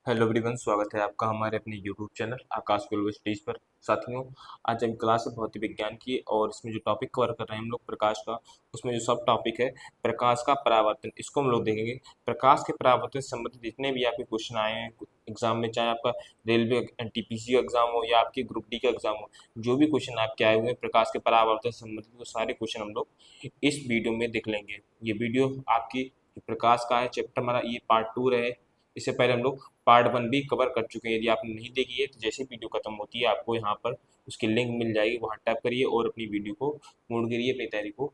Hello everyone, स्वागत है आपका हमारे अपने यूट्यूब चैनल आकाश ग्लोबल स्टडीज पर। साथियों, आज हम क्लास है भौतिक विज्ञान की और इसमें जो टॉपिक कवर कर रहे हैं हम लोग प्रकाश का, उसमें जो सब टॉपिक है प्रकाश का परावर्तन, इसको हम लोग देखेंगे। प्रकाश के परावर्तन से संबंधित जितने भी आपके क्वेश्चन आए हैं एग्जाम में, चाहे आपका रेलवे एनटीपीसी का एग्जाम हो या आपकी ग्रुप डी का एग्जाम हो, जो भी क्वेश्चन आपके आए हुए हैं प्रकाश के परावर्तन से संबंधित, वो सारे क्वेश्चन हम लोग इस वीडियो में देख लेंगे। ये वीडियो आपकी प्रकाश का है, चैप्टर हमारा ये पार्ट 2 रहे। इससे पहले हम लोग पार्ट 1 भी कवर कर चुके हैं। यदि आपने नहीं देखी है तो जैसे वीडियो खत्म होती है आपको यहाँ पर उसकी लिंक मिल जाएगी, वहाँ टैप करिए और अपनी वीडियो को मोड़ करिए, अपनी तैयारी को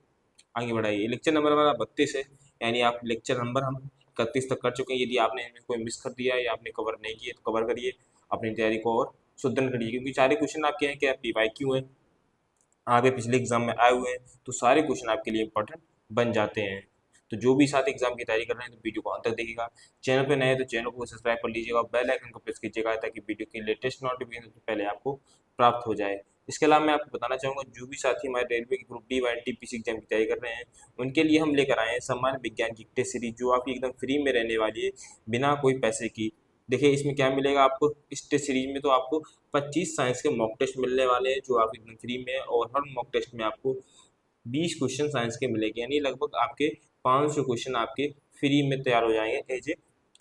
आगे बढ़ाइए। लेक्चर नंबर हमारा 32 है, यानी आप लेक्चर नंबर हम 31 तक कर चुके हैं। यदि आपने इनमें कोई मिस कर दिया या आपने कवर नहीं किया तो कवर करिए, अपनी तैयारी को और सुदृढ़ करिए, क्योंकि सारे क्वेश्चन आपके हैं क्या PYQ हैं, आपके पिछले एग्जाम में आए हुए हैं, तो सारे क्वेश्चन आपके लिए इंपॉर्टेंट बन जाते हैं। तो जो भी साथ एग्जाम की तैयारी कर रहे हैं तो वीडियो को अंत तक देखिएगा। चैनल पे नए हैं तो चैनल को सब्सक्राइब कर लीजिएगा, बेल आइकन को प्रेस कीजिएगा ताकि वीडियो की लेटेस्ट नोटिफिकेशन सबसे पहले आपको प्राप्त हो जाए। इसके अलावा मैं आपको बताना चाहूँगा, जो भी साथी हमारे रेलवे की ग्रुप डी व एनटीपीसी एग्जाम की तैयारी कर रहे हैं उनके लिए हम लेकर आए हैं सामान्य विज्ञान की टेस्ट सीरीज, जो आपकी एकदम फ्री में रहने वाली है, बिना कोई पैसे की। देखिए इसमें क्या मिलेगा आपको, इस टेस्ट सीरीज में तो आपको 25 साइंस के मॉक टेस्ट मिलने वाले हैं जो आप एकदम फ्री में, और हर मॉक टेस्ट में आपको 20 क्वेश्चन साइंस के मिलेंगे, यानी लगभग आपके 500 क्वेश्चन आपके फ्री में तैयार हो जाएंगे एज ए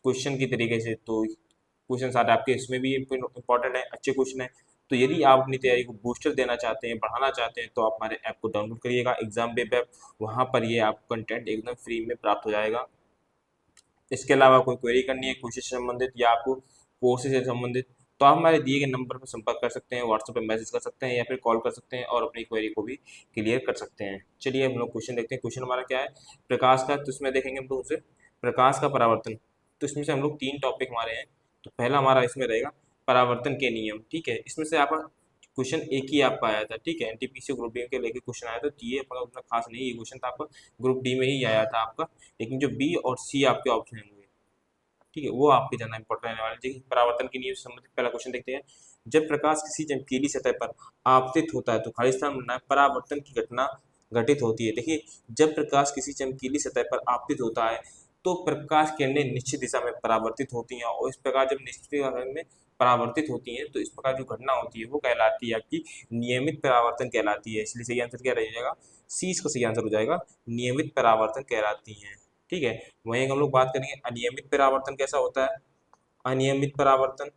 क्वेश्चन की तरीके से। तो क्वेश्चन सारे आपके इसमें भी इंपॉर्टेंट है, अच्छे क्वेश्चन है। तो यदि आप अपनी तैयारी को बूस्टर देना चाहते हैं, बढ़ाना चाहते हैं, तो आप हमारे ऐप को डाउनलोड करिएगा, एग्जाम वेब ऐप। वहाँ पर ये आपको कंटेंट एकदम फ्री में प्राप्त हो जाएगा। इसके अलावा कोई क्वेरी करनी है कोर्सेज से संबंधित या आपको कोर्सेज से संबंधित, तो आप हमारे दिए गए नंबर पर संपर्क कर सकते हैं, व्हाट्सएप पर मैसेज कर सकते हैं या फिर कॉल कर सकते हैं और अपनी क्वेरी को भी क्लियर कर सकते हैं। चलिए हम लोग क्वेश्चन देखते हैं। क्वेश्चन हमारा क्या है, प्रकाश का। तो इसमें देखेंगे हम लोग उसे प्रकाश का परावर्तन। तो इसमें से हम लोग 3 टॉपिक हमारे हैं। तो पहला हमारा इसमें रहेगा परावर्तन के नियम, ठीक है। इसमें से आपका क्वेश्चन एक ही आपका आया था, ठीक है, एनटीपीसी ग्रुप डी के लेके क्वेश्चन आया था, तो ये अपना उतना खास नहीं, ये क्वेश्चन था आपका ग्रुप डी में ही आया था आपका। लेकिन जो बी और सी आपके ऑप्शन होंगे, ठीक है, वो आपके ज़्यादा इंपॉर्टेंट रहने वाले। देखिए परावर्तन के नियम से संबंधित पहला क्वेश्चन देखते हैं। जब प्रकाश किसी चमकीली सतह पर आपतित होता है तो खाली स्थान बनना है, परावर्तन की घटना घटित होती है। देखिए जब प्रकाश किसी चमकीली सतह पर आपतित होता है तो प्रकाश किरणें निश्चित दिशा में परावर्तित होती हैं, और इस प्रकार जब निश्चित दिशा में परावर्तित होती हैं तो इस प्रकार जो घटना होती है वो कहलाती है आपकी नियमित परावर्तन कहलाती है। इसलिए सही आंसर क्या रह जाएगा, सी इसका सही आंसर हो जाएगा, नियमित परावर्तन कहलाती है, ठीक है। वहीं हम लोग बात करेंगे अनियमित परावर्तन कैसा होता है। अनियमित परावर्तन,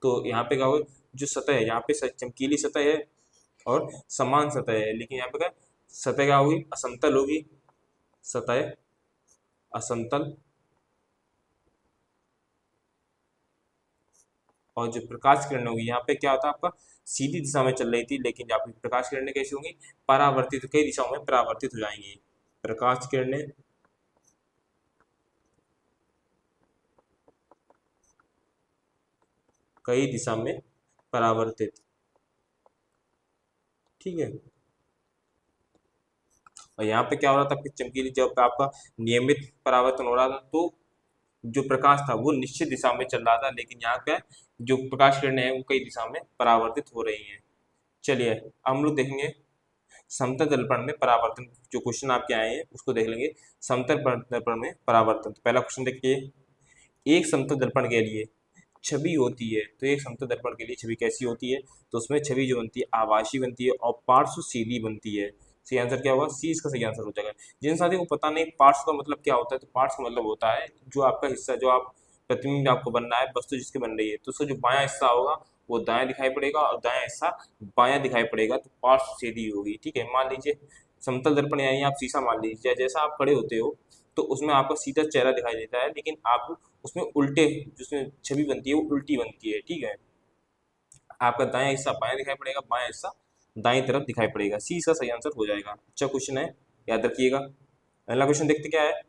तो यहाँ पे क्या होगा, जो सतह है यहाँ पे चमकीली सतह है और समान सतह है, लेकिन यहाँ पे क्या सतह क्या होगी, असमतल होगी, सतह असमतल। और जो प्रकाश किरण होगी यहाँ पे क्या होता है आपका, सीधी दिशा में चल रही थी, लेकिन यहाँ पे प्रकाश किरणें कैसी होंगी, परावर्तित, कई दिशाओं में परावर्तित हो जाएंगी। प्रकाश किरणें कई दिशा में परावर्तित, ठीक है। और यहाँ पे क्या हो रहा था, आपकी चमकीली जब आपका नियमित परावर्तन हो रहा था तो जो प्रकाश था वो निश्चित दिशा में चल रहा था, लेकिन यहाँ क्या है, जो प्रकाश किरणें हैं वो कई दिशा में परावर्तित हो रही हैं। चलिए हम लोग देखेंगे समतल दर्पण में परावर्तन, जो क्वेश्चन आपके आए हैं उसको देख लेंगे। समतल दर्पण में परावर्तन, तो पहला क्वेश्चन देखिए, एक समतल दर्पण के लिए छवि होती है, तो एक समतल दर्पण के लिए छवि कैसी होती है, तो उसमें छवि जो बनती है आभासी बनती है और पार्श्व सीधी बनती है। सही आंसर क्या होगा, सी इसका सही आंसर हो जाएगा। जिन साथियों को पता नहीं पार्श्व का मतलब क्या होता है, तो पार्श्व का मतलब होता है जो आपका हिस्सा, जो आप प्रतिबिंब आपको बनना है वस्तु जिसके बन रही है, तो उसका जो बायां हिस्सा होगा वो दायां दिखाई पड़ेगा और दायां हिस्सा बायां दिखाई पड़ेगा, तो पार्श्व सीधी होगी, ठीक है। मान लीजिए समतल दर्पण यानी आप शीशा मान लीजिए, जैसा आप खड़े होते हो तो उसमें आपका सीधा चेहरा दिखाई देता है, लेकिन आप उसमें उल्टे, जिसमें छवि बनती है वो उल्टी बनती है, ठीक है। आपका दायां हिस्सा बायां दिखाई पड़ेगा, बायां हिस्सा दाईं तरफ दिखाई पड़ेगा। सी इसका सही आंसर हो जाएगा। अच्छा क्वेश्चन है, याद रखिएगा। अगला क्वेश्चन देखते क्या है,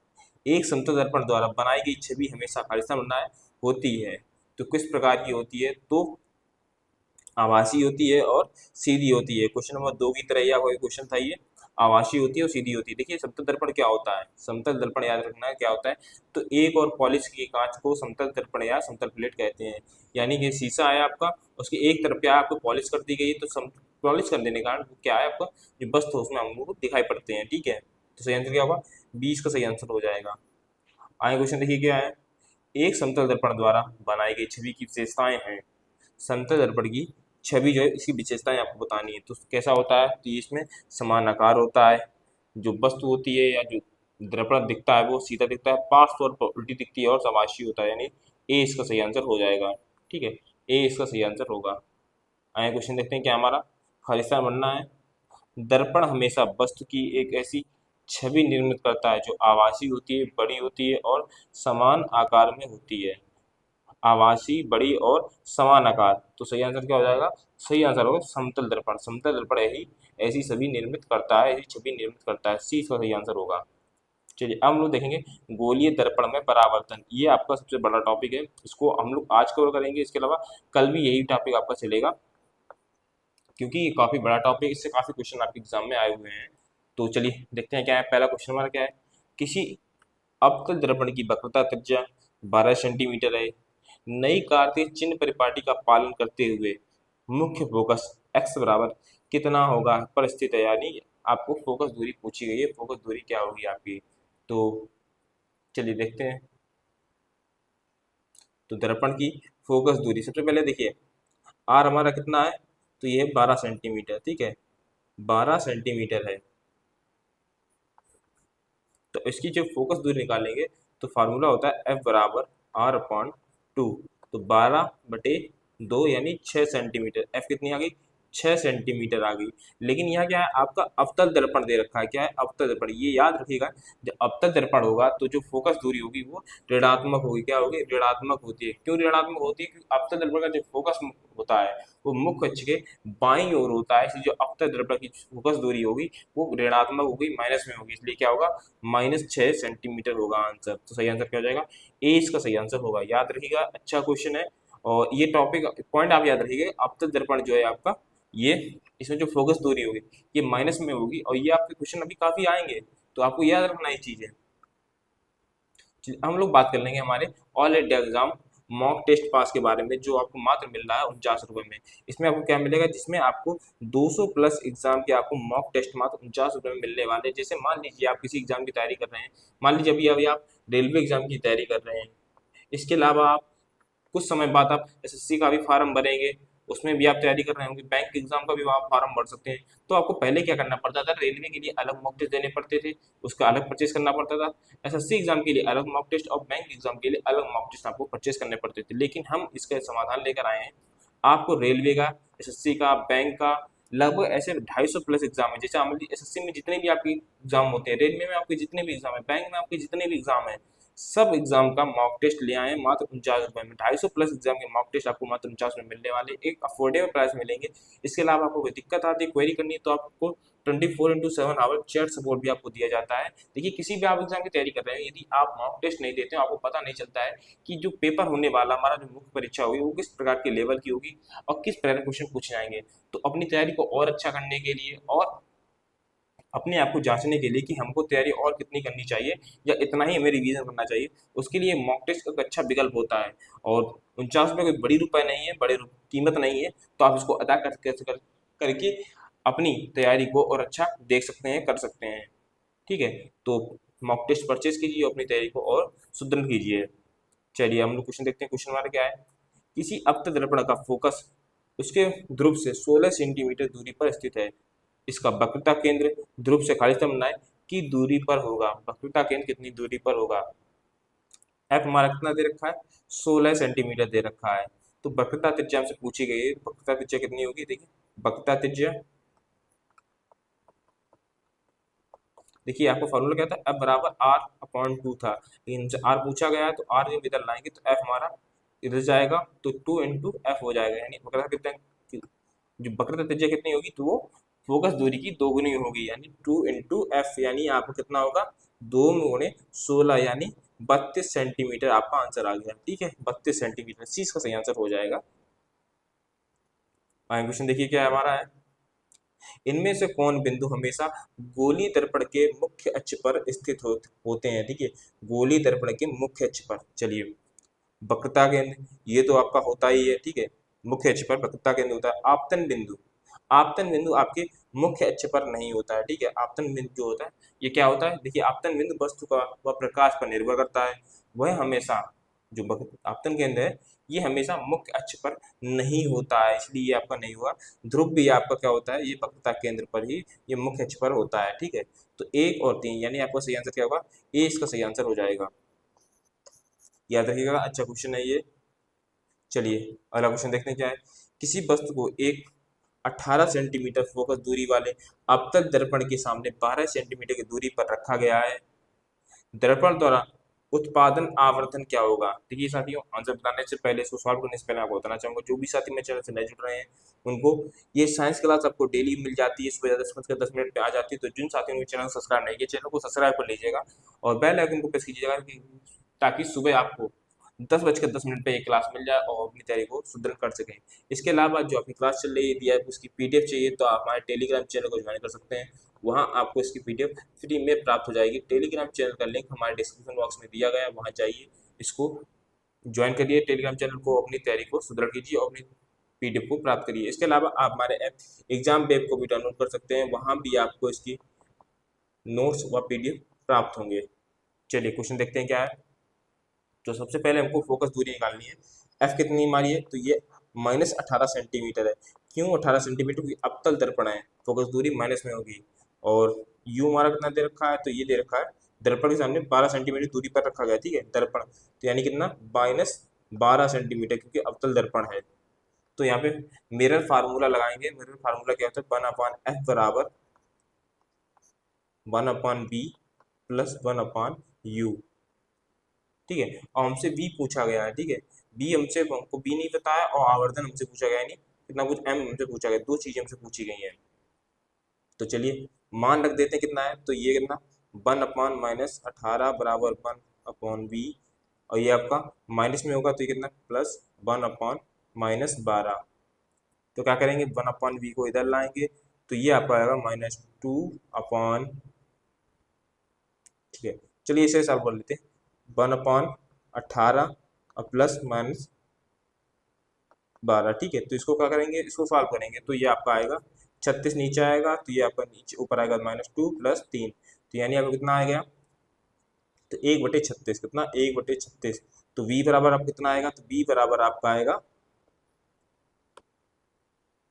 एक समतल दर्पण द्वारा बनाई गई छवि हमेशा खालिस्तान बनाए होती है, तो किस प्रकार की होती है, तो आवासीय होती है और सीधी होती है। क्वेश्चन नंबर 2 की तरह या कोई क्वेश्चन था ये, आवासीय होती है और सीधी होती है। देखिए समतल दर्पण क्या होता है, समतल दर्पण याद रखना है क्या होता है, तो एक और पॉलिश की कांच को समतल दर्पण या समतल प्लेट कहते हैं। यानी कि शीशा है आपका, उसकी एक तरफ क्या है आपको पॉलिश कर दी गई है, तो पॉलिश कर देने के कारण क्या है आपका जो वस्तु है उसमें हमको दिखाई पड़ते हैं, ठीक है। तो सही आंसर क्या होगा, बी इसका सही आंसर हो जाएगा। आगे क्वेश्चन देखिए क्या है। एक समतल दर्पण द्वारा बनाई गई छवि की विशेषताएं हैं। समतल दर्पण की छवि जो है इसकी विशेषताएं आपको बतानी है। तो कैसा होता है, तो इसमें समान आकार होता है, जो वस्तु होती है या जो दर्पण दिखता है वो सीधा दिखता है, पार्श्व तौर पर उल्टी दिखती है और समाशी होता है, यानी ए इसका सही आंसर हो जाएगा। ठीक है, ए इसका सही आंसर होगा। आगे क्वेश्चन देखते हैं क्या हमारा खालिस्तान बनना है। दर्पण हमेशा वस्तु की एक ऐसी छवि निर्मित करता है जो आभासी होती है, बड़ी होती है और समान आकार में होती है। आभासी, बड़ी और समान आकार। तो सही आंसर क्या हो जाएगा, सही आंसर होगा समतल दर्पण। समतल दर्पण ही ऐसी छवि निर्मित करता है, ऐसी छवि निर्मित करता है, सी इसका सही आंसर होगा। चलिए अब हम लोग देखेंगे गोलीय दर्पण में परावर्तन। ये आपका सबसे बड़ा टॉपिक है, इसको हम लोग आज कवर करेंगे। इसके अलावा कल भी यही टॉपिक आपका चलेगा, क्योंकि ये काफ़ी बड़ा टॉपिक, इससे काफ़ी क्वेश्चन आपके एग्जाम में आए हुए हैं। तो चलिए देखते हैं क्या है। पहला क्वेश्चन हमारा क्या है, किसी अवतल दर्पण की वक्रता त्रिज्या 12 सेंटीमीटर है। नई कार्तीय चिन्ह परिपाटी का पालन करते हुए मुख्य फोकस x बराबर कितना होगा पर स्थित है, यानी आपको फोकस दूरी पूछी गई है। फोकस दूरी क्या होगी आपकी, तो चलिए देखते हैं। तो दर्पण की फोकस दूरी सबसे पहले देखिए, आर हमारा कितना है, तो ये 12 सेंटीमीटर। ठीक है, 12 सेंटीमीटर है। तो इसकी जो फोकस दूरी निकालेंगे तो फार्मूला होता है एफ बराबर आर अपॉन 2। तो 12/2 यानी 6 सेंटीमीटर। एफ कितनी आ गई, 6 सेंटीमीटर आ गई। लेकिन यहाँ क्या है, आपका अवतल दर्पण दे रखा है। क्या है, अवतल दर्पण। ये याद रखिएगा, जब अवतल दर्पण होगा तो जो फोकस दूरी होगी वो ऋणात्मक होगी। क्या होगी, ऋणात्मक होती है। क्यों ऋणात्मक होती है, क्योंकि अवतल दर्पण का जो फोकस होता है वो मुख्य अक्ष के बाईं ओर होता है, इसलिए जो अवतल दर्पण की फोकस दूरी होगी वो ऋणात्मक होगी, माइनस में होगी, इसलिए क्या होगा, -6 सेंटीमीटर होगा आंसर। तो सही आंसर क्या हो जाएगा, ए इसका सही आंसर होगा। याद रखिएगा, अच्छा क्वेश्चन है। और ये टॉपिक पॉइंट आप याद रखिएगा, अवतल दर्पण जो है आपका, ये इसमें जो फोकस दूरी होगी ये माइनस में होगी, और ये आपके क्वेश्चन अभी काफी आएंगे, तो आपको याद रखना ये चीज है। हम लोग बात कर लेंगे हमारे all India exam mock test pass के बारे में, जो आपको मात्र मिल रहा है 49 रुपए में। इसमें आपको क्या मिलेगा, जिसमें आपको 200 प्लस एग्जाम के आपको मॉक टेस्ट मात्र 49 रुपए में मिलने वाले हैं। जैसे मान लीजिए आप किसी एग्जाम की तैयारी कर रहे हैं, मान लीजिए अभी आप रेलवे एग्जाम की तैयारी कर रहे हैं, इसके अलावा आप कुछ समय बाद आप एसएससी का भी फार्म भरेंगे, उसमें भी आप तैयारी कर रहे होंगे, बैंक एग्जाम का भी आप फार्म भर सकते हैं। तो आपको पहले क्या करना पड़ता था, रेलवे के लिए अलग मॉक टेस्ट देने पड़ते थे, उसका अलग परचेस करना पड़ता था। एसएससी एग्जाम के लिए अलग मॉक टेस्ट और बैंक एग्जाम के लिए अलग मॉक टेस्ट आपको परचेस करने पड़ते थे। लेकिन हम इसका समाधान लेकर आए हैं, आपको रेलवे का, एसएससी का, बैंक का, लगभग ऐसे 250 प्लस एग्जाम है। जैसे एसएससी में जितने भी आपके एग्जाम होते हैं, रेलवे में आपके जितने भी एग्जाम है, बैंक में आपके जितने भी एग्जाम है, सब एग्जाम का मॉक टेस्ट ले आए मात्र 49 रुपए में। 250 प्लस एग्जाम के मॉक टेस्ट आपको मात्र 49 में मिलने वाले, एक अफोर्डेबल प्राइस मिलेंगे। इसके अलावा आपको कोई दिक्कत आती है, क्वेरी करनी है, तो आपको 24/7 आवर चैट सपोर्ट भी आपको दिया जाता है। देखिए, किसी भी आप एग्जाम की तैयारी कर रहे हैं, यदि आप मॉक टेस्ट नहीं देते हो, आपको पता नहीं चलता है कि जो पेपर होने वाला हमारा, जो मुख्य परीक्षा होगी वो किस प्रकार के लेवल की होगी और किस प्रकार के क्वेश्चन पूछे जाएंगे। तो अपनी तैयारी को और अच्छा करने के लिए और अपने आप को जांचने के लिए कि हमको तैयारी और कितनी करनी चाहिए या इतना ही हमें रिवीजन करना चाहिए, उसके लिए मॉक टेस्ट एक अच्छा विकल्प होता है। और 49 रुपये कोई बड़ी रुपए नहीं है, कीमत नहीं है, तो आप इसको अदा करके अपनी तैयारी को और अच्छा देख सकते हैं, कर सकते हैं। ठीक है, तो मॉक टेस्ट परचेज कीजिए, अपनी तैयारी को और सुदृढ़ कीजिए। चलिए हम लोग क्वेश्चन देखते हैं। क्वेश्चन हमारा क्या है, किसी अवतल दर्पण का फोकस उसके ध्रुव से 16 सेंटीमीटर दूरी पर स्थित है। इसका वक्रता केंद्र ध्रुव से खालिस्तान बनाए की दूरी पर होगा। वक्रता केंद्र कितनी दूरी पर होगा, एफ हमारा कितना दे रखा है, 16 सेंटीमीटर दे रखा है। तो वक्रता त्रिज्या हमसे पूछी गई है, वक्रता त्रिज्या कितनी होगी, देखिए वक्रता त्रिज्या, देखिए आपको फॉर्मूला क्या था, एफ बराबर आर अपॉन 2 था, लेकिन हमसे आर पूछा गया है, तो आर जब इधर लाएंगे तो एफ हमारा इधर जाएगा, तो 2 इंटू एफ हो जाएगा, यानी वक्रता कितना, जो वक्रता त्रिज्या कितनी होगी, तो वो फोकस दूरी की दोगुनी होगी, यानी 2 इंटू एफ, यानी आपको कितना होगा, 2 × 16 यानी 32 सेंटीमीटर आपका आंसर आ गया। ठीक है, 32 सेंटीमीटर, सी इसका सही आंसर हो जाएगा। क्वेश्चन देखिए क्या हमारा है, इनमें से कौन बिंदु हमेशा गोलीय दर्पण के मुख्य अक्ष पर स्थित होते हैं। देखिए, गोलीय दर्पण के मुख्य अक्ष पर, चलिए वक्रता केंद्र ये तो आपका होता ही है। ठीक है, मुख्य अक्ष पर वक्रता केंद्र होता है। आपतन बिंदु, आपतन बिंदु आपके मुख्य अक्ष पर नहीं होता है। ठीक है, आपतन बिंदु जो होता है ये क्या होता है, देखिए आपतन बिंदु वस्तु का व प्रकाश पर निर्भर करता है। वह हमेशा जो आपतन केंद्र है ये हमेशा मुख्य अक्ष पर नहीं होता है, इसलिए ये आपका नहीं हुआ। ध्रुव भी आपका क्या होता है, ये वक्रता केंद्र पर ही, ये मुख्य अक्ष पर होता है। ठीक है, तो 1 और 3 यानी आपका सही आंसर क्या होगा, ए इसका सही आंसर हो जाएगा। याद रखिएगा, अच्छा क्वेश्चन है ये। चलिए अगला क्वेश्चन देखते हैं क्या है। किसी वस्तु को एक 18 सेंटीमीटर फोकस दूरी वाले अपतल दर्पण के सामने 12 सेंटीमीटर की दूरी पर रखा गया है। दर्पण द्वारा उत्पादन आवर्धन क्या होगा। देखिए साथियों, आंसर बताने से पहले, इसको सॉल्व करने से पहले आपको बताना चाहूंगा, जो भी साथी मेरे चैनल से नए जुड़ रहे हैं उनको ये साइंस क्लास आपको डेली मिल जाती है, सुबह 10:10 पे आ जाती है। तो जिन साथियों ने चैनल सब्सक्राइब नहीं किया, चैनल को सब्सक्राइब कर लीजिएगा और बेल आइकन को प्रेस कीजिएगा ताकि सुबह आपको 10:10 पे एक क्लास मिल जाए और अपनी तैयारी को सुदृढ़ कर सकें। इसके अलावा जो आपकी क्लास चल रही है, यदि आपको उसकी पीडीएफ चाहिए तो आप हमारे टेलीग्राम चैनल को ज्वाइन कर सकते हैं। वहाँ आपको इसकी पीडीएफ फ्री में प्राप्त हो जाएगी। टेलीग्राम चैनल का लिंक हमारे डिस्क्रिप्शन बॉक्स में दिया गया है, वहाँ जाइए, इसको ज्वाइन करिए टेलीग्राम चैनल को, अपनी तैयारी को सुदृढ़ कीजिए और अपनी पीडीएफ को प्राप्त करिए। इसके अलावा आप हमारे ऐप एग्जाम वेब को भी डाउनलोड कर सकते हैं, वहाँ भी आपको इसकी नोट्स व पीडीएफ प्राप्त होंगे। चलिए क्वेश्चन देखते हैं क्या है। तो सबसे पहले हमको फोकस दूरी निकालनी है। एफ कितनी हमारी है, तो ये -18 सेंटीमीटर है। क्यों 18 सेंटीमीटर, क्योंकि अवतल दर्पण है, फोकस दूरी माइनस में होगी। और यू हमारा कितना दे रखा है, तो ये दे रखा है दर्पण के सामने 12 सेंटीमीटर दूरी पर रखा गया। ठीक है, दर्पण तो यानी कितना -12 सेंटीमीटर, क्योंकि अवतल दर्पण है। तो यहाँ पे मिरर फार्मूला लगाएंगे। मिरर फार्मूला क्या होता है, 1/f बराबर 1/b प्लस 1/u। ठीक है, और हमसे बी पूछा गया है। ठीक है, बी हमको बी नहीं पता है और आवर्धन हमसे पूछा गया है, नहीं कितना कुछ एम हमसे पूछा गया, दो चीजें हमसे पूछी गई हैं। तो चलिए मान रख देते हैं कितना है, तो ये कितना 1/-18 बराबर 1/b, और ये आपका माइनस में होगा तो ये कितना प्लस 1/-12। तो क्या करेंगे, 1/b को इधर लाएंगे तो ये आपका आएगा -2 ठीक है, चलिए इसे सॉल्व कर लेते हैं। 1/18 और प्लस -12। ठीक है, तो इसको क्या करेंगे, इसको सॉल्व करेंगे तो ये आपका आएगा 36 नीचे आएगा, तो ये आपका नीचे ऊपर आएगा -2 + 3, तो यानी आपको कितना आ गया, तो 1/36 कितना 1/36। तो v बराबर आपको कितना आएगा, तो v बराबर आपका आएगा,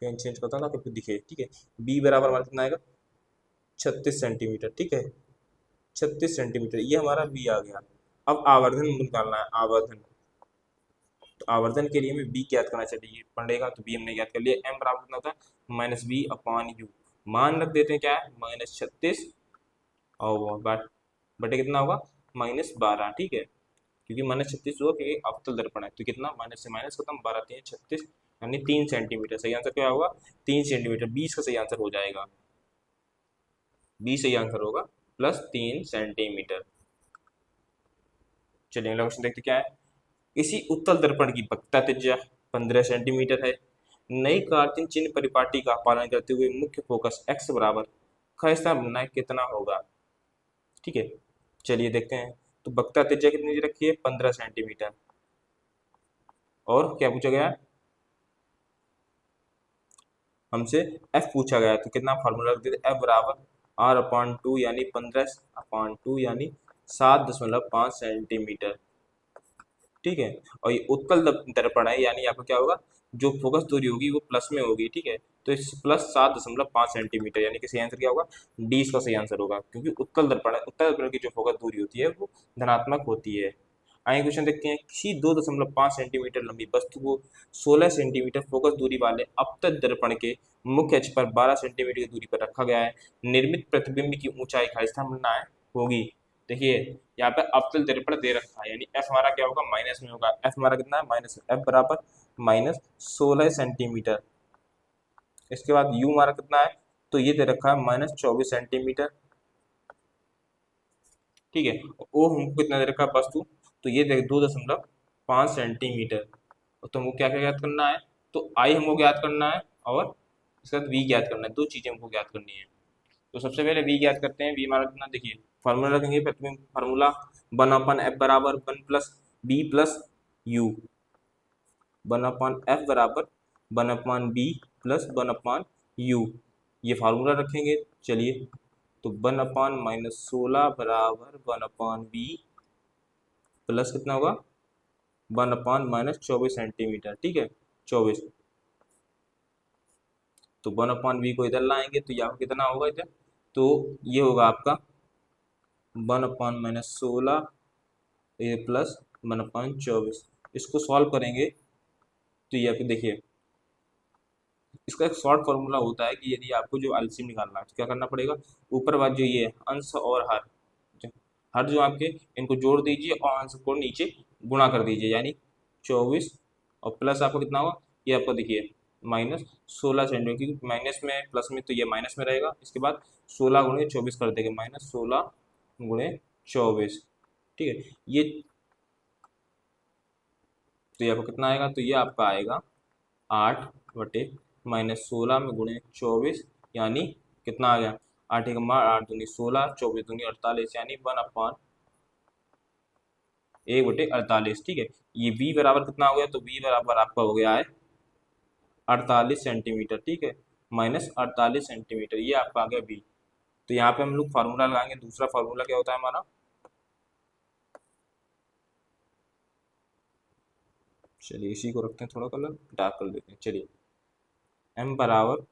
पेन चेंज करता हूँ ना आपको दिखे। ठीक है, b बराबर हमारा कितना आएगा 36 सेंटीमीटर। ठीक है, 36 सेंटीमीटर ये हमारा b आ गया। अब आवर्धन निकालना है, आवर्धन। तो आवर्धन के लिए हमें b ज्ञात करना चाहिए पड़ेगा, तो b हमने ज्ञात कर लिया। m बराबर कितना होता है -v/u। मान रख देते हैं क्या है, -36 और बटे कितना होगा -12। ठीक है, क्योंकि -36 हुआ कि अवतल दर्पण है, तो कितना माइनस से माइनस खत्म, 12×3 = 36 यानी 3 सेंटीमीटर। सही आंसर क्या होगा, 3 सेंटीमीटर। 20 का सही आंसर हो जाएगा, 20 सही आंसर होगा प्लस 3 सेंटीमीटर। चलिए अगला क्वेश्चन देखते क्या है। इसी उत्तल दर्पण की वक्रता त्रिज्या 15 सेंटीमीटर है। नई कार्तीय चिन्ह परिपाटी का पालन करते हुए मुख्य फोकस x बराबर ख स्थान बनाए कितना होगा। ठीक है, चलिए देखते हैं। तो वक्रता त्रिज्या कितनी दे रखी है, 15 सेंटीमीटर, और क्या पूछा गया है हमसे, f पूछा गया है। तो कितना फार्मूला रख देते, f बराबर r/2 यानी 15/2 यानी 7.5 सेंटीमीटर। ठीक है, और ये उत्तल दर्पण है, यानी आपका क्या होगा, जो फोकस दूरी होगी वो प्लस में होगी। ठीक है, तो इस प्लस 7.5 सेंटीमीटर, यानी कि सही आंसर क्या होगा, डी इसका सही आंसर होगा, क्योंकि उत्तल दर्पण है, उत्तल दर्पण की जो फोकस दूरी होती है वो धनात्मक होती है। आगे क्वेश्चन देखते हैं। किसी 2.5 सेंटीमीटर लंबी वस्तु को 16 सेंटीमीटर फोकस दूरी वाले अपतल दर्पण के मुख्य अक्ष पर 12 सेंटीमीटर की दूरी पर रखा गया है। निर्मित प्रतिबिंब की ऊंचाई का स्थान बनना है होगी। देखिए यहाँ पे अवतल दर्पण दे रखा है, यानी f हमारा क्या होगा, माइनस में होगा। f हमारा कितना है, -f बराबर -16 सेंटीमीटर। इसके बाद u हमारा कितना है, तो ये दे रखा है -24 सेंटीमीटर। ठीक है, o हमको कितना दे रखा है वस्तु, तो ये देख 2.5 सेंटीमीटर। तो हमको क्या क्या ज्ञात करना है, तो आई हमको ज्ञात करना है और इसके बाद v ज्ञात करना है, दो चीजें हमको ज्ञात करनी है। तो सबसे पहले v ज्ञात करते हैं। v हमारा कितना, देखिए फार्मूला रखेंगे, फार्मूला 1/f बराबर 1 + b + u। 1/f बराबर 1/b + 1/u। ये फार्मूला रखेंगे। चलिए, तो 1/-16 बराबर 1/b प्लस कितना होगा 1/-24 सेंटीमीटर, ठीक है 24। तो 1/b को इधर लाएंगे तो यहाँ कितना होगा इधर, तो ये होगा आपका 1/-16 ये प्लस 1/24। इसको सॉल्व करेंगे तो ये आपको देखिए, इसका एक शॉर्ट फॉर्मूला होता है कि यदि आपको जो एलसीएम निकालना है तो क्या करना पड़ेगा, ऊपर बात जो ये अंश और हर, हर जो आपके इनको जोड़ दीजिए और अंश को नीचे गुणा कर दीजिए, यानी 24 और प्लस आपको कितना होगा, ये आपको देखिए -16 सेंटीमीटर, क्योंकि माइनस में प्लस में तो ये माइनस में रहेगा। इसके बाद 16 × 24 कर देंगे, -16 × 24, ठीक है। ये तो ये आपको कितना आएगा, तो ये आपका आएगा 8/-16 में गुणे 24, यानी कितना आ गया 8 × 8 दूनी 16, 24 दूनी 48, यानी 1/48, ठीक है। ये v बराबर कितना हो गया, तो v बराबर आपका हो गया है 48 सेंटीमीटर, ठीक है, -48 सेंटीमीटर, ये आपका आ गया v। तो यहाँ पे हम लोग फार्मूला लगाएंगे। दूसरा फार्मूला क्या होता है हमारा, चलिए इसी को रखते हैं, थोड़ा कलर डार्क कर देते हैं। चलिए, m बराबर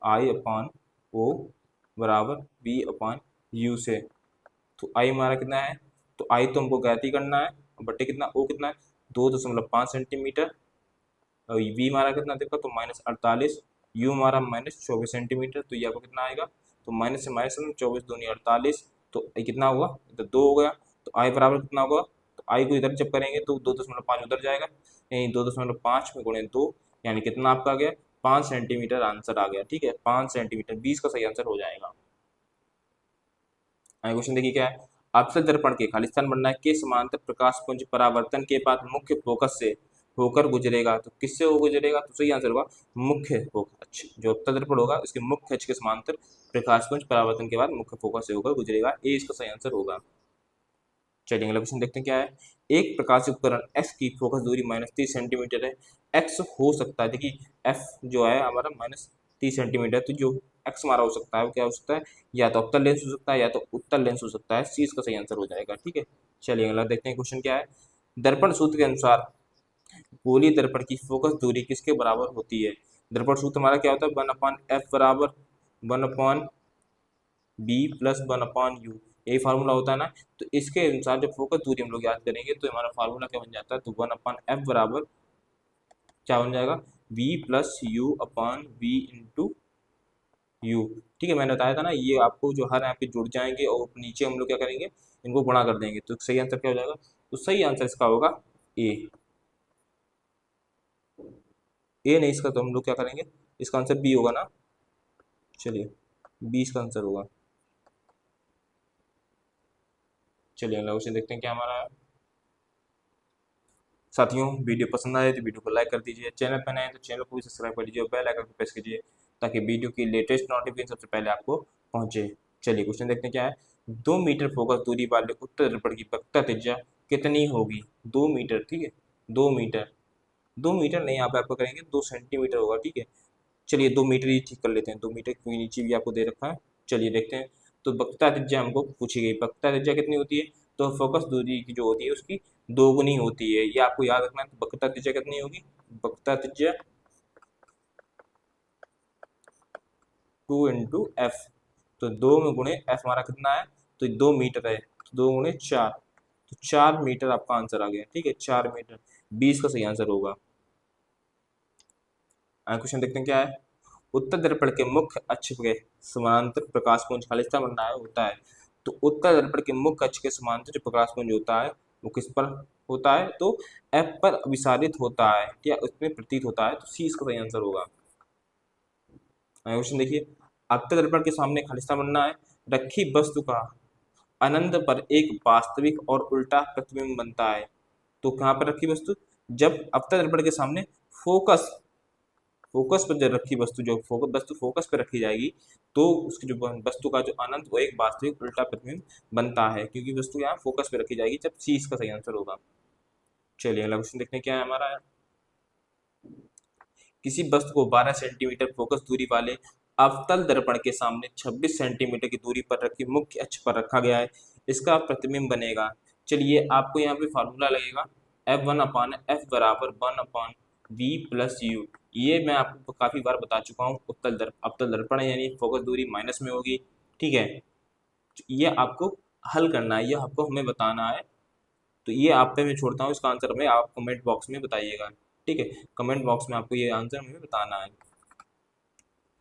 I/O बराबर V/U से, तो I हमारा कितना है, तो I तो हमको ज्ञात ही करना है, बटे कितना O कितना है 2.5 सेंटीमीटर, और V हमारा कितना देखा, तो -48, U हमारा -24 सेंटीमीटर, तो ये आपको कितना आएगा, तो माइनस से माइनस 24 दूनी 48, तो ये कितना हुआ, इधर 2 हो गया, तो I बराबर कितना होगा, तो I को इधर जब करेंगे तो 2.5 उधर जाएगा, यानी 2.5 में गुणे 2, यानी कितना आपका आ गया 5 सेंटीमीटर आंसर आ गया, ठीक है 5 सेंटीमीटर, 20 का सही आंसर हो जाएगा। क्वेश्चन देखिए क्या है, आपतन दर्पण के खालिस्तान बनना के समांतर प्रकाश पुंज परावर्तन के बाद मुख्य फोकस से होकर गुजरेगा, तो किससे हो गुजरेगा, तो सही आंसर होगा मुख्य फोकस, जो आपतन दर्पण होगा उसके मुख्य अक्ष के समांतर प्रकाश पुंज परावर्तन के बाद मुख्य फोकस से होकर गुजरेगा, ये इसका सही आंसर होगा। चलिए अगला क्वेश्चन देखते हैं क्या है, एक प्रकाश उपकरण x की फोकस दूरी -30 सेंटीमीटर है, x हो सकता है, देखिए f जो है हमारा -30 सेंटीमीटर, तो जो x हमारा हो सकता है वो क्या हो सकता है, या तो अवतल लेंस हो सकता है या तो उत्तल लेंस हो सकता है, सी इसका सही आंसर हो जाएगा, ठीक है। चलिए अगला देखते हैं क्वेश्चन क्या है, दर्पण सूत्र के अनुसार गोलीय दर्पण की फोकस दूरी किसके बराबर होती है। दर्पण सूत्र हमारा क्या होता है, 1/f बराबर 1/b प्लस 1/u, यही फार्मूला होता है ना। तो इसके अनुसार जब फोकस दूरी हम लोग याद करेंगे तो हमारा फार्मूला क्या बन जाता है, तो 1/f बराबर क्या बन जाएगा, v plus u upon v into u, ठीक है। मैंने बताया था ना, ये आपको जो हर यहाँ पे जुड़ जाएंगे और नीचे हम लोग क्या करेंगे, इनको गुणा कर देंगे, तो सही आंसर क्या हो जाएगा, तो सही आंसर इसका होगा ए। ए नहीं, इसका तो हम लोग क्या करेंगे, इसका आंसर बी होगा ना। चलिए, बी इसका आंसर होगा। चलिए अगला क्वेश्चन देखते हैं क्या हमारा है। साथियों, वीडियो पसंद आए तो वीडियो को लाइक कर दीजिए, चैनल पर नए हैं तो चैनल को भी सब्सक्राइब कर लीजिए और बेल आइकन को प्रेस कीजिए ताकि वीडियो की लेटेस्ट नोटिफिकेशन सबसे पहले आपको पहुंचे। चलिए क्वेश्चन देखते हैं क्या है, 2 मीटर फोकस दूरी वाले उत्तर दर्पण की वक्रता त्रिज्या कितनी होगी, 2 मीटर, ठीक है 2 मीटर, 2 मीटर नहीं, यहाँ पे आपको करेंगे 2 सेंटीमीटर होगा, ठीक है। चलिए 2 मीटर ही ठीक कर लेते हैं, 2 मीटर क्योंकि नीचे भी आपको दे रखा है। चलिए देखते हैं, तो वक्रता त्रिज्या हमको पूछी गई, वक्रता त्रिज्या कितनी होती है, तो फोकस दूरी की जो होती है उसकी दोगुनी होती है, ये आपको याद रखना है। तो वक्रता त्रिज्या कितनी होगी, वक्रता त्रिज्या 2 × f, तो 2 में गुणे f हमारा कितना है, तो 2 मीटर है, तो 2 × 4, तो 4 मीटर आपका आंसर आ गया, ठीक है 4 मीटर, 20 का सही आंसर होगा। क्वेश्चन देखते हैं क्या है, उत्तर दर्पण के मुख्य अक्ष के समांतर प्रकाशपुंज खालिस्तान बनना है होता है, तो उत्तर दर्पण के मुख्य अक्ष के समांतर जो प्रकाशपुंज होता है वो किस पर होता है, तो एफ पर विसारित होता है या उसमें प्रतीत होता है, तो सी इसका सही आंसर होगा। क्वेश्चन देखिए, उत्तर दर्पण के सामने खालिस्तान बनना है, रखी वस्तु का अनंत पर एक वास्तविक और उल्टा प्रतिबिंब बनता है, तो कहाँ पर रखी वस्तु, जब अवतल दर्पण के सामने फोकस फोकस पर जब रखी वस्तु, जो वस्तु फोकस पर रखी जाएगी तो उसकी जो वस्तु का जो अनंत वो एक वास्तविक उल्टा प्रतिबिंब बनता है, क्योंकि वस्तु यहाँ फोकस पे रखी जाएगी, जब सी इसका सही आंसर होगा। चलिए अगला क्वेश्चन देखते हैं क्या है हमारा, किसी वस्तु को 12 सेंटीमीटर फोकस दूरी वाले अवतल दर्पण के सामने 26 सेंटीमीटर की दूरी पर रखी मुख्य अक्ष पर रखा गया है, इसका प्रतिबिंब बनेगा। चलिए आपको यहाँ पे फार्मूला लगेगा F1/F बराबर 1/V+U। ये मैं आपको काफ़ी बार बता चुका हूँ। अवतल दर्पण है यानी फोकस दूरी माइनस में होगी, ठीक है। ये आपको हल करना है, ये आपको हमें बताना है। तो ये आप पे मैं छोड़ता हूँ, इसका आंसर हमें आप कमेंट बॉक्स में बताइएगा, ठीक है। कमेंट बॉक्स में आपको ये आंसर हमें बताना है।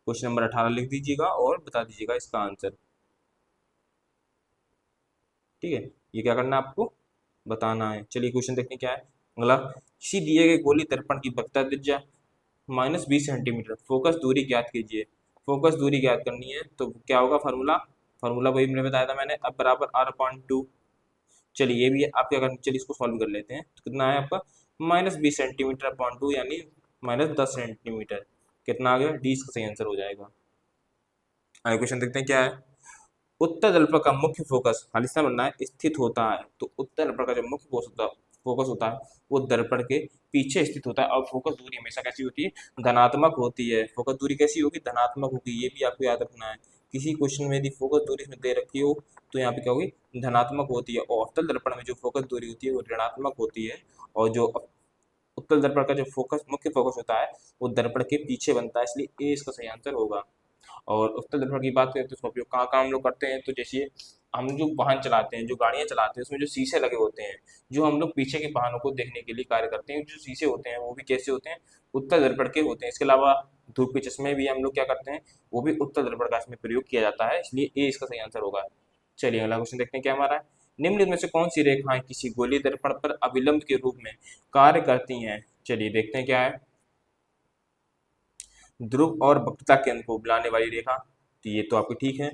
क्वेश्चन नंबर 18 लिख दीजिएगा और बता दीजिएगा इसका आंसर, ठीक है। ये क्या करना है आपको बताना है। चलिए क्वेश्चन देखते हैं क्या है अगला। किसी दिए गए गोली दर्पण की वक्रता त्रिज्या -20 सेंटीमीटर, फोकस दूरी ज्ञात कीजिए। फोकस दूरी ज्ञात करनी है तो क्या होगा फार्मूला, फार्मूला वही मैंने बताया था मैंने, अब बराबर R/2। चलिए ये भी आप क्या करना, चलिए इसको सॉल्व कर लेते हैं। तो कितना है आपका -20 सेंटीमीटर अपॉन 2 यानी -10 सेंटीमीटर। कितना आ गया, डी इसका सही आंसर हो जाएगा। आगे क्वेश्चन देखते हैं क्या है। उत्तर दर्पण का मुख्य फोकस खालिस्तान बनना है स्थित होता है। तो उत्तर दर्पण का जो मुख्य फोकस होता है वो दर्पण के पीछे स्थित होता है। और फोकस दूरी हमेशा कैसी होती है, धनात्मक होती है। फोकस दूरी कैसी होगी, धनात्मक होगी, ये भी आपको याद रखना है। किसी क्वेश्चन में यदि फोकस दूरी इसमें दे रखी हो तो यहाँ पे क्या होगी, धनात्मक होती है। और अवतल दर्पण में जो फोकस दूरी होती है वो ऋणात्मक होती है। और जो उत्तल दर्पण का जो मुख्य फोकस होता है वो दर्पण के पीछे बनता है, इसलिए ए इसका सही आंसर होगा। और उत्तल दर्पण की बात करें तो इसका उपयोग कहाँ कहाँ हम लोग करते हैं, तो जैसे हम जो वाहन चलाते हैं, जो गाड़ियाँ चलाते हैं, उसमें जो शीशे लगे होते हैं, जो हम लोग पीछे के वाहनों को देखने के लिए कार्य करते हैं, जो शीशे होते हैं वो भी कैसे होते हैं, उत्तल दर्पण के होते हैं। इसके अलावा धूप के चश्मे भी हम लोग क्या करते हैं, वो भी उत्तल दर्पण का इसमें प्रयोग किया जाता है, इसलिए ए इसका सही आंसर होगा। चलिए अगला क्वेश्चन देखते हैं क्या हमारा है। निम्नलिखित में से कौन सी रेखाएं किसी गोलीय दर्पण पर अभिलंब के रूप में कार्य करती हैं। चलिए देखते हैं क्या है। ध्रुव और वक्रता केंद्र को मिलाने वाली रेखा, तो ये तो आपकी ठीक है,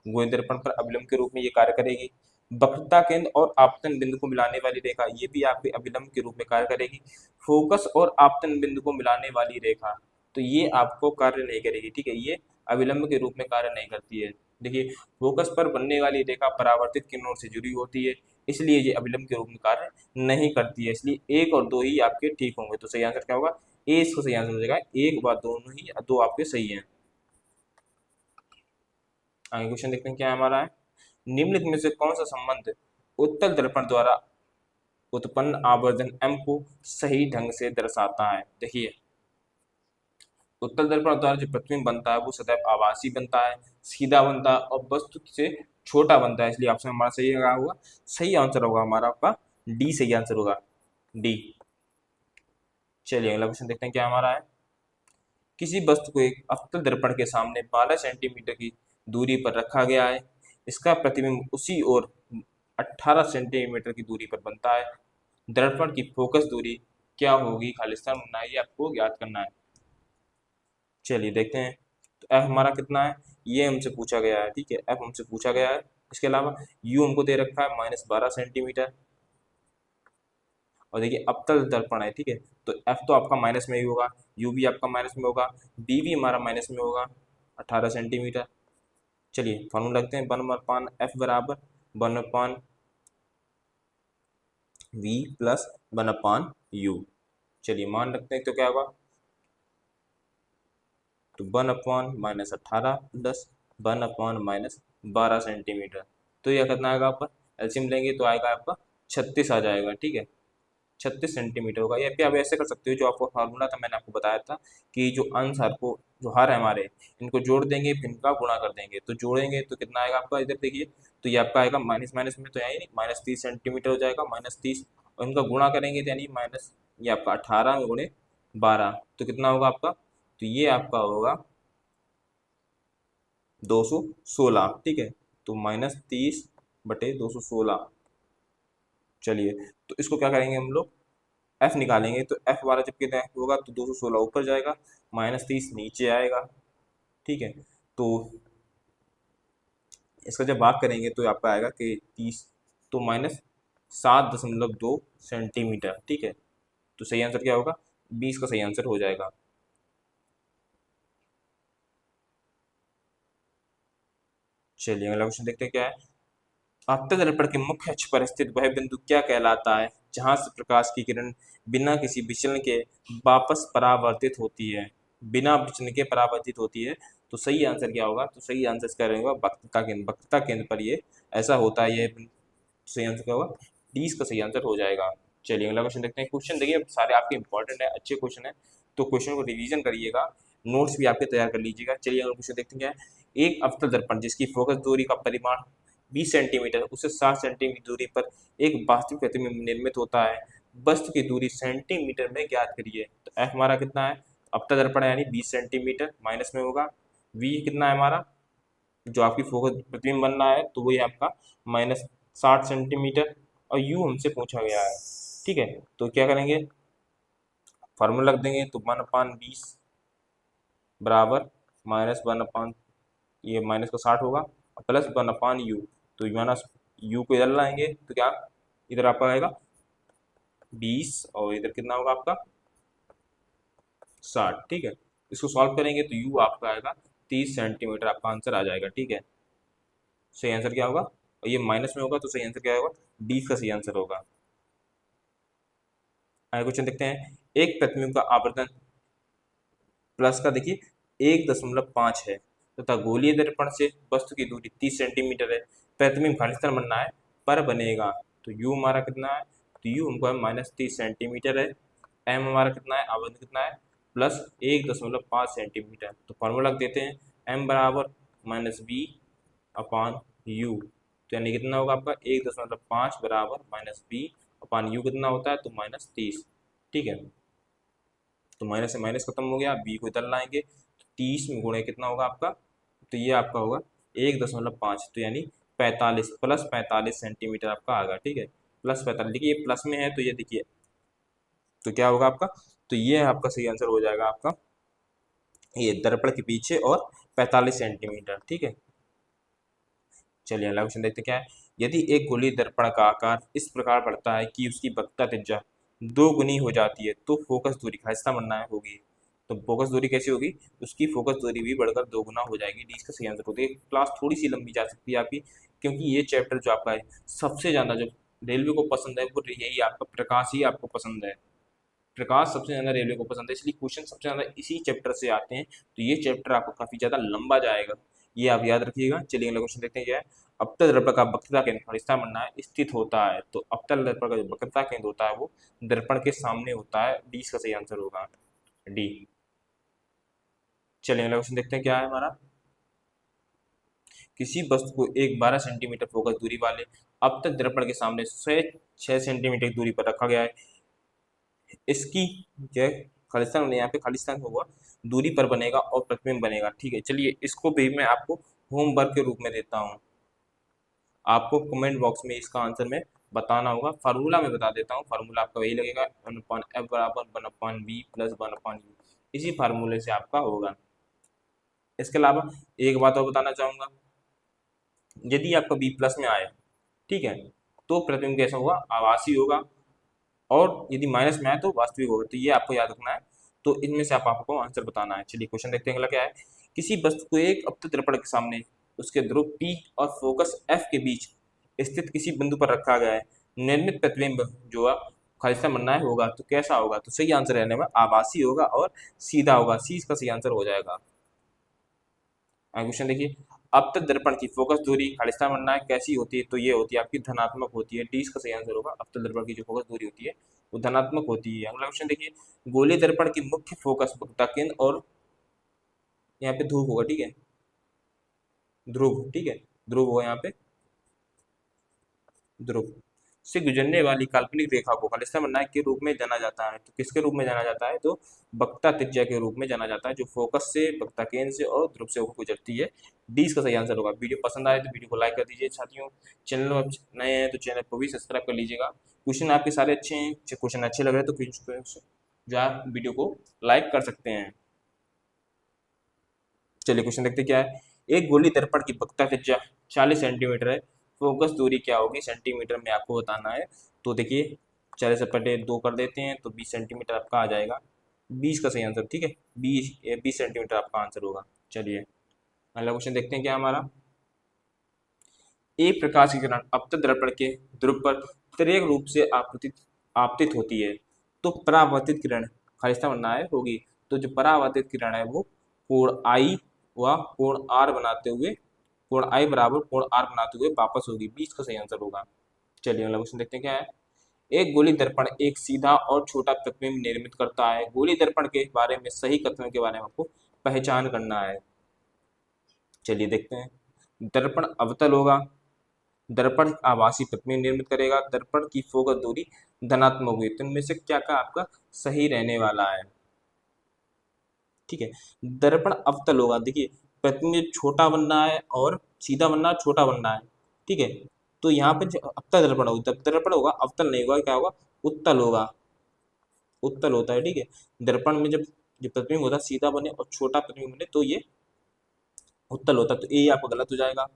गोलीय दर्पण पर अभिलंब के रूप में ये कार्य करेगी। वक्रता केंद्र और आपतन बिंदु को मिलाने वाली रेखा, ये भी आपके अभिलंब के रूप में कार्य करेगी। फोकस और आपतन बिंदु को मिलाने वाली रेखा, तो ये आपको कार्य नहीं करेगी, ठीक है, ये अभिलंब के रूप में कार्य नहीं करती है। देखिए फोकस पर बनने वाली रेखा परावर्तित किरणों से जुड़ी होती है, इसलिए ये अभिलंब के रूप में कार्य नहीं करती है, इसलिए 1 और 2 ही आपके ठीक होंगे। तो सही आंसर क्या होगा, ए इसको सही आंसर हो जाएगा। एक बार दोनों ही दो आपके सही हैं। आगे क्वेश्चन देखते हैं क्या हमारा है। निम्नलिखित में से कौन सा संबंध उत्तल दर्पण द्वारा उत्पन्न आवर्धन m को सही ढंग से दर्शाता है। देखिए उत्तल दर्पण द्वारा जो प्रतिबिंब बनता है वो सदैव आभासी बनता है, सीधा बनता है और वस्तु से छोटा बनता है, इसलिए ऑप्शन हमारा सही होगा। सही आंसर होगा हमारा आपका डी सही आंसर होगा, डी। चलिए अगला क्वेश्चन देखते हैं क्या हमारा है। किसी वस्तु को एक अवतल दर्पण के सामने 12 सेंटीमीटर की दूरी पर रखा गया है, इसका प्रतिबिंब उसी ओर 18 सेंटीमीटर की दूरी पर बनता है। दर्पण की फोकस दूरी क्या होगी, खालिस्तान बनना है, ये आपको याद करना है। चलिए देखते हैं। तो एफ हमारा कितना है, ये हमसे पूछा गया है, ठीक है, एफ हमसे पूछा गया है। इसके अलावा यू हमको दे रखा है -12 सेंटीमीटर। और देखिए अवतल दर्पण है, ठीक है, तो एफ तो आपका माइनस में ही होगा, यू भी आपका माइनस में होगा, डी भी हमारा माइनस में होगा, 18 सेंटीमीटर। चलिए फॉर्मूला लगते हैं, 1/F बराबर 1/V+1/U। चलिए मान रखते हैं तो क्या होगा, तो 1/-18 प्लस 1/-12 सेंटीमीटर। तो यह कितना आएगा आपका, एलसीएम लेंगे तो आएगा आपका 36 आ जाएगा, ठीक है, 36 सेंटीमीटर होगा। या फिर आप ऐसे कर सकते हो, जो आपको फार्मूला था मैंने आपको बताया था कि जो अंश हर को जो हर है हमारे, इनको जोड़ देंगे फिर इनका गुणा कर देंगे। तो जोड़ेंगे तो कितना आएगा आपका, इधर देखिए, तो ये आपका आएगा माइनस माइनस में तो है ही नहीं, -30 सेंटीमीटर हो जाएगा, -30। और इनका गुणा करेंगे तो यानी माइनस, ये आपका 18 गुणे 12, तो कितना होगा आपका, तो ये आपका होगा 216, ठीक है, तो -30/216। चलिए तो इसको क्या करेंगे हम लोग, एफ निकालेंगे। तो एफ हमारा जब कितना होगा, तो 216 ऊपर जाएगा, -30 नीचे आएगा, ठीक है। तो इसका जब भाग करेंगे तो आपका आएगा कि 30, तो -7.2 सेंटीमीटर, ठीक है। तो सही आंसर क्या होगा, 20 का सही आंसर हो जाएगा। चलिए अगला क्वेश्चन देखते हैं क्या है। आपतन दर्पण के मुख्य अक्ष पर स्थित वह बिंदु क्या कहलाता है जहां से प्रकाश की किरण बिना किसी विचलन के वापस परावर्तित होती है, बिना विचलन के परावर्तित होती है। तो सही आंसर क्या होगा? तो सही आंसर इसका रहेगा वक्रता केंद्र। वक्रता केंद्र पर ये ऐसा होता है, ये सही आंसर क्या होगा? डी इसका सही आंसर हो जाएगा। चलिए अगला क्वेश्चन देखते हैं। क्वेश्चन देखिए सारे आपके इंपॉर्टेंट है, अच्छे क्वेश्चन है, तो क्वेश्चन को रिवीजन करिएगा, नोट्स भी आपके तैयार कर लीजिएगा। चलिए अगला क्वेश्चन देखते हैं क्या है। एक अवतल दर्पण जिसकी फोकस दूरी का परिमाण 20 सेंटीमीटर, उससे 60 सेंटीमीटर दूरी पर एक वास्तविक प्रतिबिंब निर्मित होता है। वस्तु की दूरी सेंटीमीटर में ज्ञात करिए। तो एफ हमारा कितना है? अवतल दर्पण यानी 20 सेंटीमीटर, माइनस में होगा वी कितना है हमारा, जो आपकी फोकस प्रतिबिंब बन रहा है, तो वही आपका माइनस 60 सेंटीमीटर, और यू हमसे पूछा गया है। ठीक है, तो क्या करेंगे, फार्मूला रख देंगे। तो 1/20 बराबर माइनस 1/, ये माइनस का 60 होगा, प्लस 1/u। तो माइनस यू को इधर लाएंगे तो क्या इधर आपका आएगा 20, और इधर कितना होगा आपका 60। ठीक है, इसको सॉल्व करेंगे तो यू आपका आएगा 30 सेंटीमीटर, आपका आंसर आ जाएगा। ठीक है, सही आंसर क्या होगा? और ये माइनस में होगा तो सही आंसर क्या होगा? डी का सही आंसर होगा। आगे क्वेश्चन देखते हैं। एक प्रतिबिंब का आवर्धन प्लस का देखिए 1.5 है तथा गोलीय दर्पण से वस्तु की दूरी 30 सेंटीमीटर है। प्रतिबिंब खालिस्तान बनना है पर बनेगा, तो यू हमारा कितना है? तो यू हमको है -30 सेंटीमीटर है। एम हमारा कितना है? आवर्धन कितना है? Plus 1.5 centimetre. तो फॉर्मूला देते हैं, एम बराबर -b/u। तो यानी कितना होगा आपका 1.5 बराबर -b/u कितना होता है? तो -30। ठीक है, तो माइनस से माइनस खत्म हो गया, बी को इधर लाएंगे तो 30 में गुणे कितना होगा आपका? तो ये आपका होगा 1.5, तो यानी 45 प्लस 45 सेंटीमीटर आपका आएगा। ठीक है, प्लस 45, देखिए ये प्लस में है तो ये देखिए, तो क्या होगा आपका? तो ये आपका सही आंसर हो जाएगा आपका, ये दर्पण के पीछे और 45 सेंटीमीटर। ठीक है, चलिए अगला क्वेश्चन देखते क्या है। यदि एक गोलीय दर्पण का आकार इस प्रकार बढ़ता है कि उसकी वक्रता त्रिज्या 2 गुनी हो जाती है तो फोकस दूरी खालिस्तान बनना है होगी। तो फोकस दूरी कैसी होगी? उसकी फोकस दूरी भी बढ़कर 2 गुना हो जाएगी। डी इसका सही आंसर होती है। क्लास थोड़ी सी लंबी जा सकती है आपकी, क्योंकि ये चैप्टर जो आपका है सबसे ज़्यादा जो रेलवे को पसंद है वो यही आपका प्रकाश ही आपको पसंद है। प्रकाश सबसे ज़्यादा रेलवे को पसंद है, इसलिए क्वेश्चन सबसे ज़्यादा इसी चैप्टर से आते हैं। तो ये चैप्टर आपको काफ़ी ज़्यादा लंबा जाएगा, ये आप याद रखिएगा। चलिए अगला क्वेश्चन देखते हैं क्या है। अवतल दर्पण का वक्रता केंद्र खालिस्तान बनना है स्थित होता है। तो अवतल दर्पण का जो वक्रता केंद्र होता है वो दर्पण के सामने होता है। डी इसका सही आंसर होगा, डी। चलिए अगला क्वेश्चन देखते हैं क्या है हमारा। किसी वस्तु को एक 12 सेंटीमीटर फोकस दूरी वाले अवतल दर्पण के सामने 6 सेंटीमीटर की दूरी पर रखा गया है। इसकी जो है खालिस्तान बने, यहाँ पे खालिस्तान होगा, दूरी पर बनेगा और प्रतिबिंब बनेगा। ठीक है, चलिए इसको भी मैं आपको होमवर्क के रूप में देता हूँ, आपको कमेंट बॉक्स में इसका आंसर में बताना होगा। फार्मूला में बता देता हूँ, फार्मूला आपका वही लगेगा 1/f बराबर 1/v प्लस 1/u, इसी फार्मूले से आपका होगा। इसके अलावा एक बात और बताना चाहूँगा, यदि आपका बी प्लस में आए, ठीक है, तो प्रतिबिंब कैसा होगा? आभासी होगा, और यदि माइनस में आए तो वास्तविक होगा। तो ये आपको याद रखना है। तो इनमें से आपको आंसर बताना है। चलिए क्वेश्चन देखते हैं अगला क्या है। किसी वस्तु को एक अवतल दर्पण के सामने उसके ध्रुव P और फोकस F के बीच स्थित किसी बिंदु पर रखा गया है। निर्मित प्रतिबिंब जो है खालिस्तान बनना है होगा, तो कैसा होगा? तो सही आंसर रहने में आभासी होगा और सीधा होगा। सी इसका सही आंसर हो जाएगा। क्वेश्चन देखिए, अवतल दर्पण की फोकस दूरी खालिस्तान बनना है कैसी होती है? तो ये होती है आपकी धनात्मक होती है। डी इसका सही आंसर होगा। अवतल दर्पण की जो फोकस दूरी होती है वो धनात्मक होती है। अगला क्वेश्चन देखिए, गोलीय दर्पण की मुख्य फोकस वक्रता केंद्र और यहाँ पे ध्रुव होगा। ठीक है, ध्रुव, ठीक है, ध्रुव होगा यहाँ पे, ध्रुव से गुजरने वाली काल्पनिक रेखा को खालिस्तान बनना के रूप में जाना जाता है। तो किसके रूप में जाना जाता है? तो वक्रता त्रिज्या के रूप में जाना जाता है, जो फोकस से, वक्रता केंद्र से और ध्रुव से होकर गुजरती है। डी इसका सही आंसर होगा। वीडियो पसंद आए तो वीडियो को लाइक कर दीजिए साथियों। चैनल में नए हैं तो चैनल को भी सब्सक्राइब कर लीजिएगा। क्वेश्चन आपके सारे अच्छे हैं, क्वेश्चन अच्छे लग रहे हैं तो जो आप वीडियो को लाइक कर सकते हैं। चलिए क्वेश्चन देखते क्या है। एक गोली दर्पण की वक्रता त्रिज्या 40 सेंटीमीटर है, फोकस दूरी क्या होगी सेंटीमीटर में आपको बताना है। तो देखिए 40 से बटे 2 कर देते हैं तो 20 सेंटीमीटर आपका आ जाएगा। 20 का सही आंसर, ठीक है, 20 सेंटीमीटर आपका आंसर होगा। चलिए अगला क्वेश्चन देखते हैं क्या हमारा। एक प्रकाश की किरण अवतल दर्पण के ध्रुव पर तिर्यक रूप से आपतित होती है, तो परावर्तित किरण खालिस्तान बनना है होगी। तो जो परावर्तित किरण है वो कोण आई वह कोण आर बनाते हुए, कोण आई बराबर कोण आर बनाते हुए वापस होगी, 20 का सही आंसर होगा। चलिए अगला क्वेश्चन देखते हैं क्या है। एक गोली दर्पण एक सीधा और छोटा प्रतिबिंब निर्मित करता है। गोली दर्पण के बारे में सही कथनों के बारे में आपको पहचान करना है। चलिए देखते हैं। दर्पण अवतल होगा, दर्पण आभासी प्रतिबिंब निर्मित करेगा, दर्पण की फोकस दूरी धनात्मक होगी। तो इनमें से क्या क्या आपका सही रहने वाला है? ठीक है, दर्पण अवतल होगा। देखिए प्रतिबिंब छोटा बनना है और सीधा बनना है, छोटा बनना है। ठीक है, तो यहाँ पे जो अवतल दर्पण होगा, दर्पण होगा, अवतल नहीं होगा, क्या होगा? उत्तल होगा, उत्तल होता है। ठीक है, दर्पण में जब जो प्रतिबिंब होता है सीधा बने और छोटा प्रतिबिंब बने तो ये उत्तल होता है, तो ये आपका गलत हो जाएगा।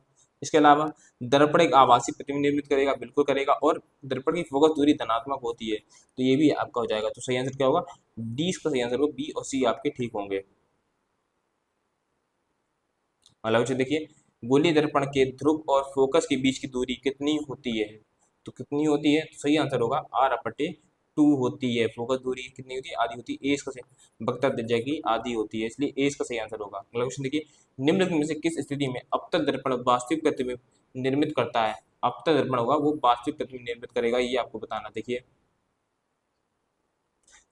इसके अलावा दर्पण एक आभासी प्रतिबिंब निर्मित करेगा, बिल्कुल करेगा, और दर्पण की फोकस दूरी धनात्मक होती है, तो ये भी आपका हो जाएगा। तो सही आंसर क्या होगा? डी इसका सही आंसर होगा, बी और सी आपके ठीक होंगे। अगला क्वेश्चन देखिए, गोलीय दर्पण के ध्रुव और फोकस के बीच की दूरी कितनी होती है? तो कितनी होती है? तो सही आंसर होगा R/2 होती है। फोकस दूरी कितनी होती है? आधी होती है। ए इसका सही, वक्रता त्रिज्या की आधी होती है, इसलिए ए इसका सही आंसर होगा। अगला क्वेश्चन देखिए, निम्नलिखित में से किस स्थिति में अपतल दर्पण वास्तविक प्रतिबिंब निर्मित करता है? अपतल दर्पण होगा वो वास्तविक प्रतिबिंब निर्मित करेगा, ये आपको बताना। देखिए,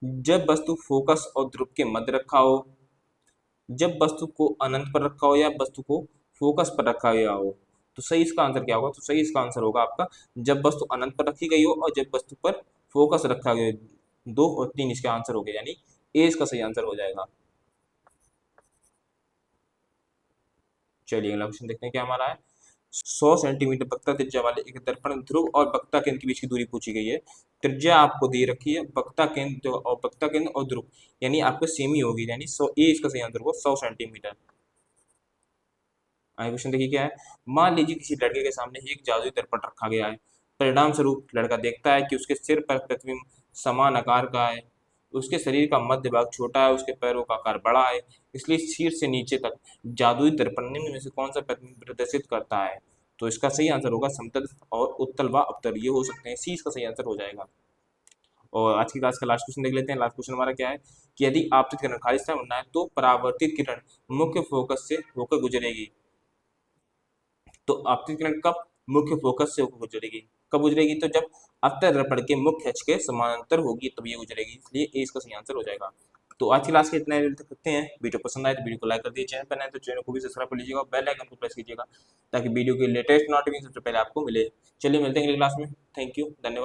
जब वस्तु फोकस और ध्रुव के मध्य रखा हो, जब वस्तु को अनंत पर रखा हो, या वस्तु को फोकस पर रखा गया हो। तो सही इसका आंसर क्या होगा? तो सही इसका आंसर होगा आपका, जब वस्तु अनंत पर रखी गई हो और जब वस्तु पर फोकस रखा गया हो। 2 और 3 इसका आंसर हो गया, यानी ए इसका सही आंसर हो जाएगा। चलिए अगला क्वेश्चन देखते हैं क्या हमारा है। 100 सेंटीमीटर वक्रता त्रिज्या वाले एक दर्पण ध्रुव और वक्रता केंद्र के बीच की दूरी पूछी गई है। त्रिज्या आपको दे रखी है, वक्रता केंद्र और वक्रता केंद्र और ध्रुव यानी आपको सेम ही होगी, यानी 100, ए इसका सही आंसर होगा 100 सेंटीमीटर। आगे क्वेश्चन देखिए क्या है। मान लीजिए किसी लड़के के सामने एक जादुई दर्पण रखा गया है। परिणाम स्वरूप लड़का देखता है कि उसके सिर पर प्रतिबिंब समान आकार का है, उसके शरीर का मध्य भाग छोटा है, उसके पैरों का आकार बड़ा है, इसलिए शीर्ष से नीचे तक जादुई दर्पण निम्न में से कौन सा प्रतिबिंब प्रदर्शित करता है? तो इसका सही आंसर होगा समतल और उत्तल व अवतल, ये हो सकते हैं। सी इसका सही आंसर हो जाएगा। और आज की क्लास का लास्ट क्वेश्चन देख लेते हैं। लास्ट क्वेश्चन हमारा क्या है कि यदि आपतित किरण खाली स्थान बनना है तो परावर्तित किरण मुख्य फोकस से होकर गुजरेगी। तो आपतित किरण कब मुख्य फोकस से होकर गुजरेगी? कब गुजरेगी? तो जब अवतल दर्पण के मुख्य अक्ष के समानांतर होगी तब ये गुजरेगी, इसलिए ए इसका सही आंसर हो जाएगा। तो आज की क्लास के इतना तक करते हैं। वीडियो पसंद आए तो वीडियो को लाइक कर दीजिए, चैनल पर नए तो चैनल को भी सब्सक्राइब कर लीजिएगा, बेल आइकन को प्रेस कीजिएगा ताकि वीडियो की लेटेस्ट नोटिफिकेशन सबसे पहले आपको मिले। चलिए मिलते हैं अगली क्लास में। थैंक यू, धन्यवाद।